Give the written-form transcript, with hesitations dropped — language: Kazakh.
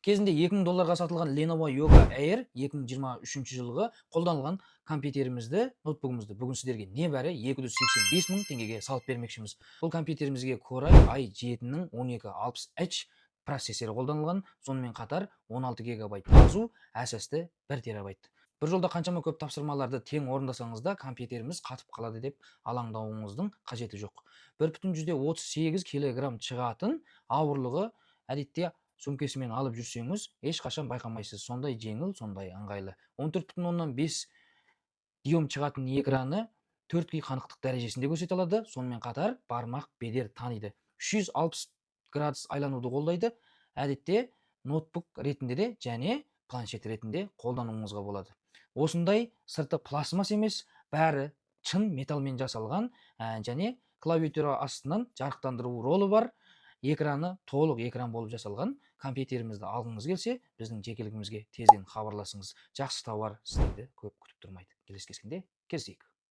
Кезінде 2000 долларға сатылған Lenovo Yoga Air 2023 жылғы қолданылған компьютерімізді, ноутбугымызды бүгін сіздерге небәрі 285 мың теңгеге салып бермекшіміз. Бұл компьютерімізге Core i7-ның 1260H процессоры қолданылған, сонымен қатар 16 гигабайт азу, SSD 1 терабайт. Бір жолда қаншама көп тапсырмаларды тең орындасаңыз да, компьютеріміз қатып қалады деп алаңдауыңыздың қажеті жоқ. 1,38 килограмм шығатын ауырлығы әдетте сөмкесімен алып жүрсеңіз, ешқашан байқамайсыз. Сондай жеңіл, сондай ыңғайлы. 14,5 дюйм шығатын экраны 4К қанықтық дәрежесінде көрсете алады. Сонымен қатар бармақ бедер таниды. 360 градус айлануды қолдайды. Әдетте ноутбук ретінде де және планшет ретінде қолдануыңызға болады. Осындай сырты пластмасс емес, бәрі шын металмен жасалған, және клавиатура астынан жарықтандыру ролы бар. Экраны толық экран болып жасалған компьютерімізді алғыңыз келсе, біздің жекелігімізге тезден хабарласыңыз. Жақсы тауар сіздерді көп күтіп тұрмайды. Келесі кездескенде кездесейік.